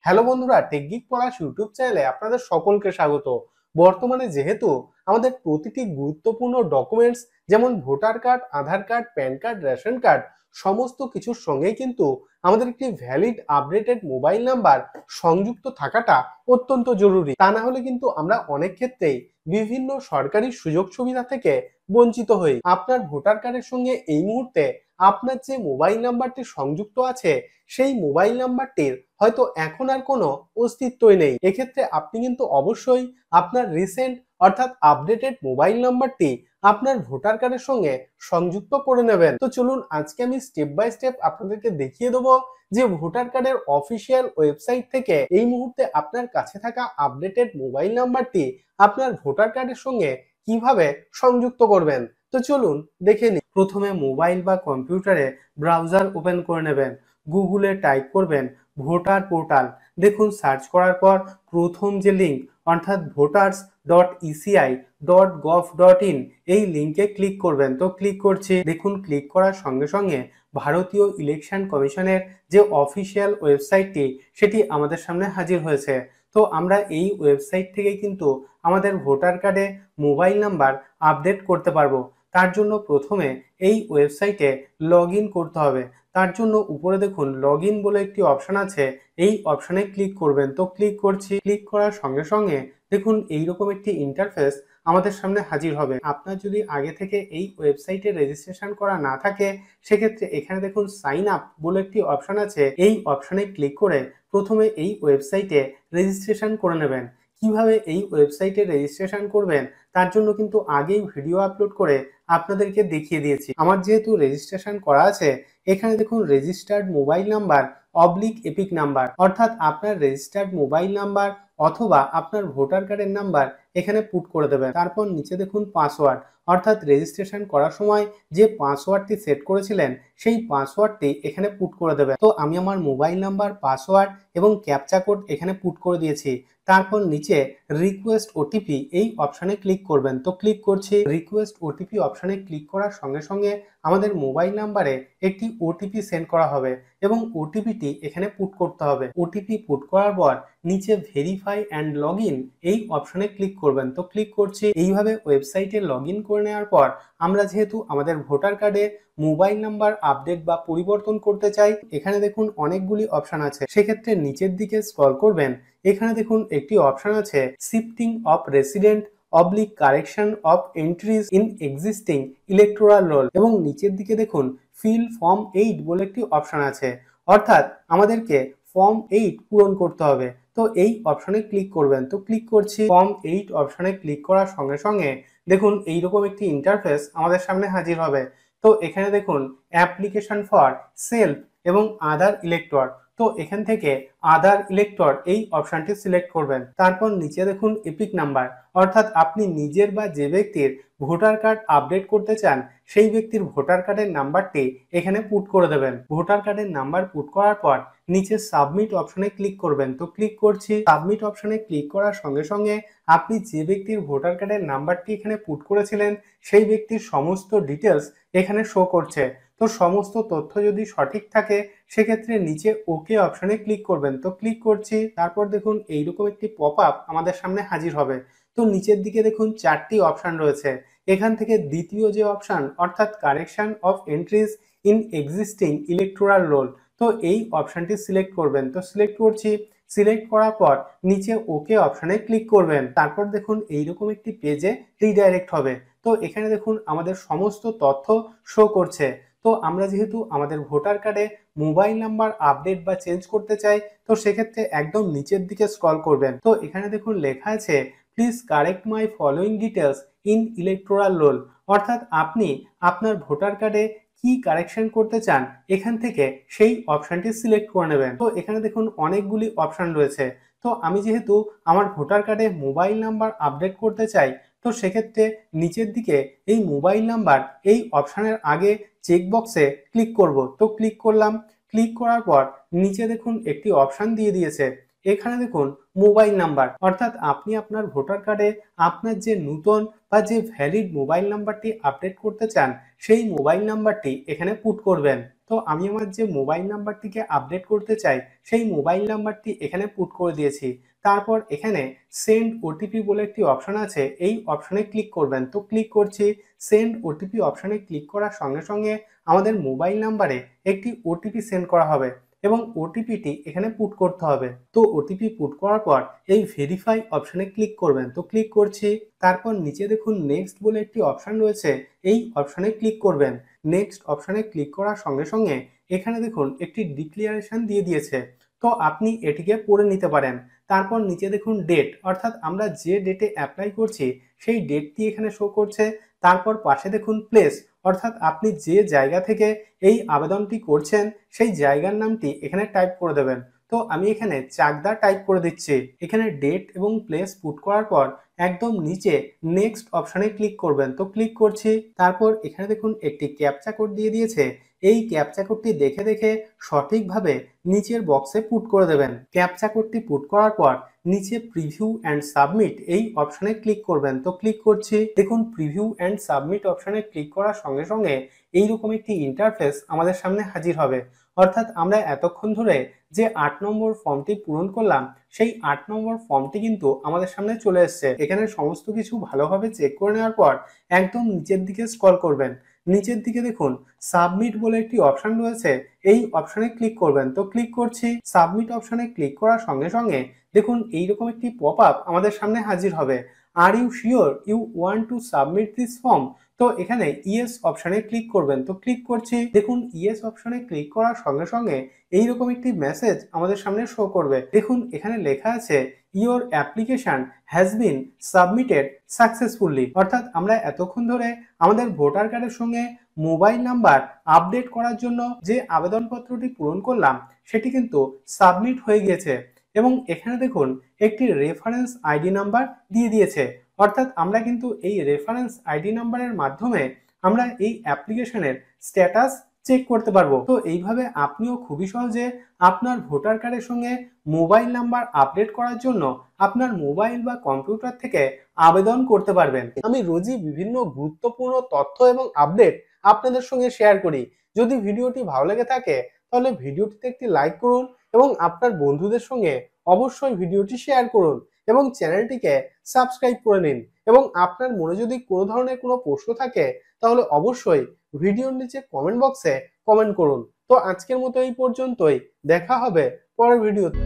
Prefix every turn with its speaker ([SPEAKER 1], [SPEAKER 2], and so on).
[SPEAKER 1] Hello বন্ধুরা, টেকগিক পলাশ YouTube চ্যানেলে আপনাদের সকলকে স্বাগত। বর্তমানে যেহেতু আমাদের প্রতিটি গুরুত্বপূর্ণ ডকুমেন্টস যেমন voter card, Aadhaar card, PAN card, ration card সমস্ত কিছুর সঙ্গেই কিন্তু আমাদের একটি ভ্যালিড আপডেটেড মোবাইল নাম্বার সংযুক্ত থাকাটা অত্যন্ত জরুরি। তা না হলে কিন্তু আমরা অনেক ক্ষেত্রেই বিভিন্ন সরকারি সুযোগ সুবিধা থেকে বঞ্চিত হই। আপনার ভোটার কার্ডের সঙ্গে এই মুহূর্তে আপনার যে মোবাইল নাম্বারটি সংযুক্ত আছে সেই মোবাইল নাম্বারটির হয়তো এখন আর কোনো অস্তিত্বই নেই। এক্ষেত্রে আপনি কিন্তু অবশ্যই আপনার রিসেন্ট অর্থাৎ আপডেটেড মোবাইল নাম্বারটি আপনার ভোটার কার্ডের সঙ্গে সংযুক্ত করে নেবেন। তো চলুন আজকে আমি স্টেপ বাই স্টেপ আপনাদেরকে দেখিয়ে দেবো যে ভোটার কার্ডের অফিসিয়াল ওয়েবসাইট থেকে এই মুহূর্তে আপনার কাছে থাকা আপডেটেড মোবাইল নাম্বারটি আপনার ভোটার কার্ডের সঙ্গে কিভাবে সংযুক্ত করবেন। তো চলুন দেখে নিই। প্রথমে মোবাইল বা কম্পিউটারে ব্রাউজার ওপেন করে নেবেন। গুগলে টাইপ করবেন ভোটার পোর্টাল। দেখুন সার্চ করার পর প্রথম যে লিঙ্ক অর্থাৎ voters.eci.gov.in এই লিঙ্কে ক্লিক করবেন। তো ক্লিক করছি। দেখুন ক্লিক করার সঙ্গে সঙ্গে ভারতীয় ইলেকশন কমিশনের যে অফিসিয়াল ওয়েবসাইটটি সেটি আমাদের সামনে হাজির হয়েছে। তো আমরা এই ওয়েবসাইট থেকে কিন্তু আমাদের ভোটার কার্ডে মোবাইল নাম্বার আপডেট করতে পারবো। তার জন্য প্রথমে এই ওয়েবসাইটে লগ ইন করতে হবে। তার জন্য উপরে দেখুন লগ ইন বলে একটি অপশন আছে, এই অপশনে ক্লিক করবেন। তো ক্লিক করছি। ক্লিক করার সঙ্গে সঙ্গে দেখুন এইরকম একটি ইন্টারফেস আমাদের সামনে হাজির হবে। আপনার যদি আগে থেকে এই ওয়েবসাইটে রেজিস্ট্রেশন করা না থাকে সেক্ষেত্রে এখানে দেখুন সাইন আপ বলে একটি অপশন আছে, এই অপশনে ক্লিক করে প্রথমে এই ওয়েবসাইটে রেজিস্ট্রেশন করে নেবেন। কিভাবে এই ওয়েবসাইটে রেজিস্ট্রেশন করবেন তার জন্য কিন্তু আগেই ভিডিও আপলোড করে আপনাদেরকে দেখিয়ে দিয়েছি। আমার যেহেতু রেজিস্ট্রেশন করা আছে এখানে দেখুন registered mobile number oblique epic number অর্থাৎ আপনার রেজিস্টার্ড মোবাইল নাম্বার অথবা আপনার ভোটার কার্ডের নাম্বার এখানে পুট করে দেবেন। তারপর নিচে দেখুন পাসওয়ার্ড অর্থাৎ রেজিস্ট্রেশন করার সময় যে পাসওয়ার্ডটি সেট করেছিলেন সেই পাসওয়ার্ডটি এখানে পুট করে দেবেন। তো আমি আমার মোবাইল নাম্বার, পাসওয়ার্ড এবং ক্যাপচা কোড এখানে পুট করে দিয়েছি। তারপর নিচে রিকোয়েস্ট ওটিপি এই অপশনে ক্লিক করবেন। তো ক্লিক করছি। রিকোয়েস্ট ওটিপি অপশনে ক্লিক করার সঙ্গে সঙ্গে আমাদের মোবাইল নাম্বারে একটি ওটিপি সেন্ড করা হবে এবং ওটিপিটি এখানে পুট করতে হবে। ওটিপি পুট করার পর নিচে ভেরিফাই অ্যান্ড লগ ইন এই অপশনে ক্লিক করবেন। তো ক্লিক করছি। এইভাবে ওয়েবসাইটে লগ ইন করে নেওয়ার পর আমরা যেহেতু আমাদের ভোটার কার্ডে মোবাইল নাম্বার আপডেট বা পরিবর্তন করতে চাই, এখানে দেখুন অনেকগুলি অপশন আছে। সেক্ষেত্রে নিচের দিকে স্ক্রল করবেন। এখানে দেখুন একটি অপশন আছে shifting of resident oblique correction of entries in existing electoral role এবং নিচের দিকে দেখুন ফিল ফর্ম 8 বলে একটি অপশন আছে, অর্থাৎ আমাদেরকে ফর্ম 8 পূরণ করতে হবে। তো এই অপশনে ক্লিক করবেন। তো ক্লিক করছি। ফর্ম 8 অপশনে ক্লিক করার সঙ্গে সঙ্গে দেখুন এইরকম একটি ইন্টারফেস আমাদের সামনে হাজির হবে। তো এখানে দেখুন অ্যাপ্লিকেশন ফর সেলফ এবং আদার ইলেক্টর। তো এখান থেকে আদার ইলেক্টর এই অপশনটি সিলেক্ট করবেন। তারপর নিচে দেখুন এপিক নাম্বার অর্থাৎ আপনি নিজের বা যে ব্যক্তির ভোটার কার্ড আপডেট করতে চান সেই ব্যক্তির ভোটার কার্ডের নাম্বারটি এখানে পুট করে দেবেন। ভোটার কার্ডের নাম্বার পুট করার পর নিচে সাবমিট অপশনে ক্লিক করবেন। তো ক্লিক করছি। সাবমিট অপশনে ক্লিক করার সঙ্গে সঙ্গে আপনি যে ব্যক্তির ভোটার কার্ডের নাম্বারটি এখানে পুট করেছিলেন সেই ব্যক্তির সমস্ত ডিটেলস এখানে শো করছে। তো সমস্ত তথ্য যদি সঠিক থাকে সেক্ষেত্রে নিচে ওকে অপশনে ক্লিক করবেন। তো ক্লিক করছি। তারপর দেখুন এইরকম একটি পপ আপ আমাদের সামনে হাজির হবে। তো নিচের দিকে দেখুন 4টি অপশন রয়েছে। এখান থেকে দ্বিতীয় যে অপশন অর্থাৎ correction of entries in existing electoral role, তো এই অপশনটি সিলেক্ট করবেন। তো সিলেক্ট করছি। সিলেক্ট করার পর নিচে ওকে অপশনে ক্লিক করবেন। তারপর দেখুন এইরকম একটি পেজে রিডাইরেক্ট হবে। তো এখানে দেখুন আমাদের সমস্ত তথ্য শো করছে। তো আমরা যেহেতু আমাদের ভোটার কার্ডে মোবাইল নাম্বার আপডেট বা চেঞ্জ করতে চাই তো সেক্ষেত্রে একদম নিচের দিকে স্ক্রল করবেন। তো এখানে দেখুন লেখা আছে please correct my following details in electoral role, অর্থাৎ আপনি আপনার ভোটার কার্ডে কি কারেকশন করতে চান এখান থেকে সেই অপশনটি সিলেক্ট করে নেবেন। তো এখানে দেখুন অনেকগুলি অপশন রয়েছে। তো আমি যেহেতু আমার ভোটার কার্ডে মোবাইল নাম্বার আপডেট করতে চাই তো সেক্ষেত্রে নিচের দিকে এই মোবাইল নাম্বার এই অপশনের আগে চেকবক্সে ক্লিক করব। তো ক্লিক করলাম। ক্লিক করার পর নিচে দেখুন একটি অপশন দিয়ে দিয়েছে। এখানে দেখুন মোবাইল নাম্বার অর্থাৎ আপনি আপনার ভোটার কার্ডে আপনার যে নতুন বা যে ভ্যালিড মোবাইল নাম্বারটি আপডেট করতে চান সেই মোবাইল নাম্বারটি এখানে পুট করবেন। তো আমি আমার যে মোবাইল নাম্বারটিকে আপডেট করতে চাই সেই মোবাইল নাম্বারটি এখানে পুট করে দিয়েছি। তারপর এখানে সেন্ড ওটিপি বলে একটি অপশন আছে, এই অপশনে ক্লিক করবেন। তো ক্লিক করছি। সেন্ড ওটিপি অপশনে ক্লিক করার সঙ্গে সঙ্গে আমাদের মোবাইল নাম্বারে একটি ওটিপি সেন্ড করা হবে এবং ওটিপিটি এখানে পুট করতে হবে। তো ওটিপি পুট করার পর এই ভেরিফাই অপশনে ক্লিক করবেন। তো ক্লিক করছি। তারপর নিচে দেখুন নেক্সট বলে একটি অপশন রয়েছে, এই অপশনে ক্লিক করবেন। নেক্সট অপশনে ক্লিক করার সঙ্গে সঙ্গে এখানে দেখুন একটি ডিক্লারেশন দিয়ে দিয়েছে, তো আপনি এটিকে পড়ে নিতে পারেন। তারপর নিচে দেখুন ডেট, অর্থাৎ আমরা যে ডেটে অ্যাপ্লাই করছি সেই ডেটটি এখানে শো করছে। তারপর পাশে দেখুন প্লেস, অর্থাৎ আপনি যে জায়গা থেকে এই আবেদনটি করছেন সেই জায়গার নামটি এখানে টাইপ করে দেবেন। তো আমি এখানে চাকদা টাইপ করে দিচ্ছি। এখানে ডেট এবং প্লেস পুট করার পর একদম নিচে নেক্সট অপশনে ক্লিক করবেন। তো ক্লিক করছি। তারপর এখানে দেখুন একটি ক্যাপচা কোড দিয়ে দিয়েছে, এই ক্যাপচা কোডটি দেখে দেখে সঠিকভাবে নিচের বক্সে পুট করে দেবেন। ক্যাপচা কোডটি পুট করার পর নিচে প্রিভিউ অ্যান্ড সাবমিট এই অপশনে ক্লিক করবেন। তো ক্লিক করছি। দেখুন প্রিভিউ অ্যান্ড সাবমিট অপশনে ক্লিক করার সঙ্গে সঙ্গে এইরকম একটি ইন্টারফেস আমাদের সামনে হাজির হবে। অর্থাৎ আমরা এতক্ষণ ধরে যে 8 নম্বর ফর্মটি পূরণ করলাম সেই 8 নম্বর ফর্মটি কিন্তু আমাদের সামনে চলে এসেছে। এখানে সমস্ত কিছু ভালোভাবে চেক করে নেওয়ার পর একদম নিচের দিকে স্ক্রল করবেন। নিচের দিকে দেখুন সাবমিট বলে একটি অপশন রয়েছে, এই অপশনে ক্লিক করবেন। তো ক্লিক করছি। সাবমিট অপশনে ক্লিক করার সঙ্গে সঙ্গে দেখুন এইরকম একটি পপ আপ আমাদের সামনে হাজির হবে। Are you sure you want to submit this form? তো এখানে ইয়েস অপশনে ক্লিক করবেন। তো ক্লিক করছি। দেখুন ইয়েস অপশনে ক্লিক করার সঙ্গে সঙ্গে এইরকম একটি মেসেজ আমাদের সামনে শো করবে। দেখুন এখানে লেখা আছে your application has been submitted successfully, অর্থাৎ আমরা এতক্ষণ ধরে আমাদের ভোটার কার্ডের সঙ্গে মোবাইল নাম্বার আপডেট করার জন্য যে আবেদনপত্রটি পূরণ করলাম সেটি কিন্তু সাবমিট হয়ে গিয়েছে। এবং এখানে দেখুন একটি রেফারেন্স আইডি নাম্বার দিয়ে দিয়েছে, অর্থাৎ আমরা কিন্তু এই রেফারেন্স আইডি নাম্বারের মাধ্যমে আমরা এই অ্যাপ্লিকেশনের স্ট্যাটাস চেক করতে পারবো। তো এইভাবে আপনিও খুবই সহজে আপনার ভোটার কার্ডের সঙ্গে মোবাইল নাম্বার আপডেট করার জন্য আপনার মোবাইল বা কম্পিউটার থেকে আবেদন করতে পারবেন। আমি রোজই বিভিন্ন গুরুত্বপূর্ণ তথ্য এবং আপডেট আপনাদের সঙ্গে শেয়ার করি। যদি ভিডিওটি ভালো লেগে থাকে তাহলে ভিডিওটিতে একটি লাইক করুন এবং আপনার বন্ধুদের সঙ্গে অবশ্যই ভিডিওটি শেয়ার করুন এবং চ্যানেলটিকে সাবস্ক্রাইব করে নিন। এবং আপনার মনে যদি কোনো ধরনের কোনো প্রশ্ন থাকে তাহলে অবশ্যই ভিডিওর নিচে কমেন্ট বক্সে কমেন্ট করুন। তো আজকের মতো এই পর্যন্তই, দেখা হবে পরের ভিডিওতে।